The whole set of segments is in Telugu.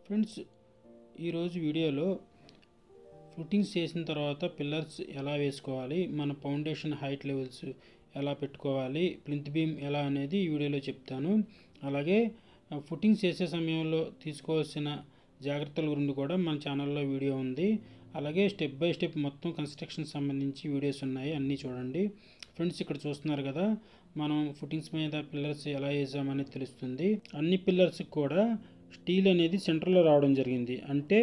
ఫ్రెండ్స్, ఈరోజు వీడియోలో ఫుటింగ్స్ చేసిన తర్వాత పిల్లర్స్ ఎలా వేసుకోవాలి, మన ఫౌండేషన్ హైట్ లెవెల్స్ ఎలా పెట్టుకోవాలి, ప్లింత్ బీమ్ ఎలా అనేది ఈ వీడియోలో చెప్తాను. అలాగే ఫుటింగ్స్ చేసే సమయంలో తీసుకోవాల్సిన జాగ్రత్తల గురించి కూడా మన ఛానల్లో వీడియో ఉంది. అలాగే స్టెప్ బై స్టెప్ మొత్తం కన్స్ట్రక్షన్ సంబంధించి వీడియోస్ ఉన్నాయి, అన్నీ చూడండి. ఫ్రెండ్స్, ఇక్కడ చూస్తున్నారు కదా, మనం ఫుటింగ్స్ మీద పిల్లర్స్ ఎలా వేసామనేది తెలుస్తుంది. అన్ని పిల్లర్స్కి కూడా స్టీల్ అనేది సెంటర్లో రావడం జరిగింది. అంటే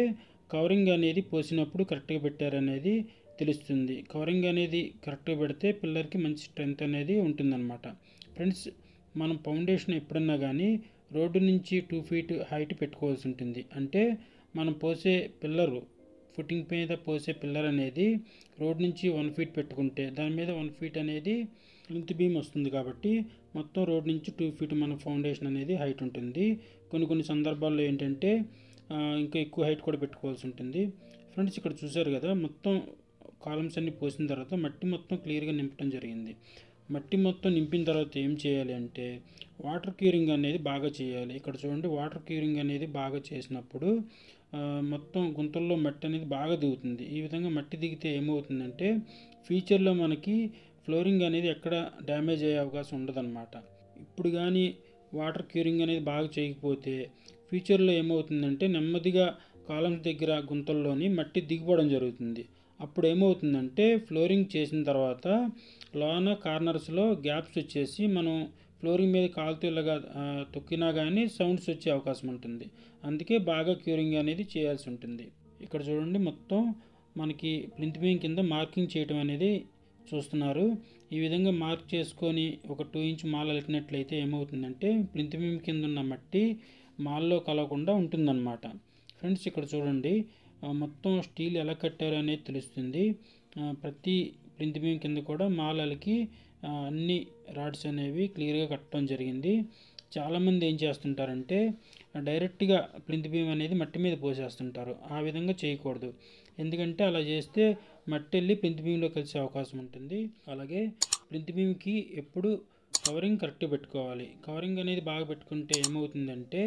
కవరింగ్ అనేది పోసినప్పుడు కరెక్ట్గా పెట్టారనేది తెలుస్తుంది. కవరింగ్ అనేది కరెక్ట్గా పెడితే పిల్లర్కి మంచి స్ట్రెంత్ అనేది ఉంటుందన్నమాట. ఫ్రెండ్స్, మనం ఫౌండేషన్ ఎప్పుడన్నా కానీ రోడ్డు నుంచి 2 feet హైట్ పెట్టుకోవాల్సి ఉంటుంది. అంటే మనం పోసే పిల్లరు ఫుటింగ్ మీద పోసే పిల్లర్ అనేది రోడ్ నుంచి 1 feet పెట్టుకుంటే దాని మీద 1 feet అనేది ప్లింత్ బీమ్ వస్తుంది. కాబట్టి మొత్తం రోడ్ నుంచి 2 feet మన ఫౌండేషన్ అనేది హైట్ ఉంటుంది. కొన్ని సందర్భాల్లో ఏంటంటే ఇంకా ఎక్కువ హైట్ కూడా పెట్టుకోవాల్సి ఉంటుంది. ఫ్రెండ్స్, ఇక్కడ చూసారు కదా, మొత్తం కాలమ్స్ అన్ని పోసిన తర్వాత మట్టి మొత్తం క్లియర్గా నింపడం జరిగింది. మట్టి మొత్తం నింపిన తర్వాత ఏం చేయాలి అంటే వాటర్ క్యూరింగ్ అనేది బాగా చేయాలి. ఇక్కడ చూడండి, వాటర్ క్యూరింగ్ అనేది బాగా చేసినప్పుడు మొత్తం గుంతల్లో మట్టి అనేది బాగా దిగుతుంది. ఈ విధంగా మట్టి దిగితే ఏమవుతుందంటే ఫ్యూచర్లో మనకి ఫ్లోరింగ్ అనేది ఎక్కడ డ్యామేజ్ అయ్యే అవకాశం ఉండదన్నమాట. ఇప్పుడు కానీ వాటర్ క్యూరింగ్ అనేది బాగా చేయకపోతే ఫ్యూచర్లో ఏమవుతుందంటే నెమ్మదిగా కాలమ్స్ దగ్గర గుంతల్లోని మట్టి దిగిపోవడం జరుగుతుంది. అప్పుడు ఏమవుతుందంటే ఫ్లోరింగ్ చేసిన తర్వాత లోన కార్నర్స్లో గ్యాప్స్ వచ్చేసి మనం ఫ్లోరింగ్ మీద కాలుతో ఇలాగా తొక్కినా కానీ సౌండ్స్ వచ్చే అవకాశం ఉంటుంది. అందుకే బాగా క్యూరింగ్ అనేది చేయాల్సి ఉంటుంది. ఇక్కడ చూడండి, మొత్తం మనకి ప్లింత్ బీమ్ కింద మార్కింగ్ చేయడం అనేది చూస్తున్నారు. ఈ విధంగా మార్క్ చేసుకొని ఒక 2 inch మాల అలికినట్లయితే ఏమవుతుందంటే ప్లింత్ బీమ్ కింద ఉన్న మట్టి మాల్లో కలవకుండా ఉంటుందన్నమాట. ఫ్రెండ్స్, ఇక్కడ చూడండి, మొత్తం స్టీల్ ఎలా కట్టారు అనేది తెలుస్తుంది. ప్రతి ప్లింత్ బీమ్ కింద కూడా మాలలకి అన్ని రాడ్స్ అనేవి క్లియర్గా కట్టడం జరిగింది. చాలామంది ఏం చేస్తుంటారంటే డైరెక్ట్గా ప్లింత్ బీమ్ అనేది మట్టి మీద పోసేస్తుంటారు. ఆ విధంగా చేయకూడదు. ఎందుకంటే అలా చేస్తే మట్టి వెళ్ళి ప్లింత్ బీమ్లో కలిసే అవకాశం ఉంటుంది. అలాగే ప్లింత్ బీమ్కి ఎప్పుడు కవరింగ్ కరెక్ట్గా పెట్టుకోవాలి. కవరింగ్ అనేది బాగా పెట్టుకుంటే ఏమవుతుందంటే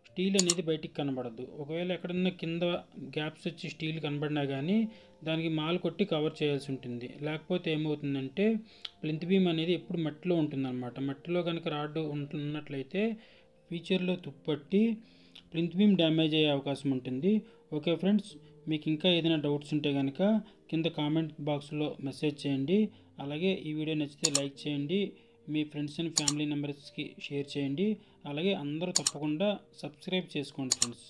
స్టీల్ అనేది బయటికి కనబడదు. ఒకవేళ ఎక్కడన్నా కింద గ్యాప్స్ వచ్చి స్టీల్ కనబడినా కానీ దానికి మాల్ కొట్టి కవర్ చేయాల్సి ఉంటుంది. లేకపోతే ఏమవుతుందంటే ప్లింత్ బీమ్ అనేది ఎప్పుడు మట్టిలో ఉంటుందన్నమాట. మట్టిలో కనుక రాడ్ ఉన్నట్లయితే ఫ్యూచర్లో తుప్పట్టి ప్లింత్ బీమ్ డ్యామేజ్ అయ్యే అవకాశం ఉంటుంది. ఓకే ఫ్రెండ్స్, మీకు ఇంకా ఏదైనా డౌట్స్ ఉంటే కనుక కింద కామెంట్ బాక్స్లో మెసేజ్ చేయండి. అలాగే ఈ వీడియో నచ్చితే లైక్ చేయండి, మీ ఫ్రెండ్స్ అండ్ ఫ్యామిలీ మెంబర్స్కి షేర్ చేయండి. అలాగే అందరూ తప్పకుండా సబ్స్క్రైబ్ చేసుకోండి ఫ్రెండ్స్.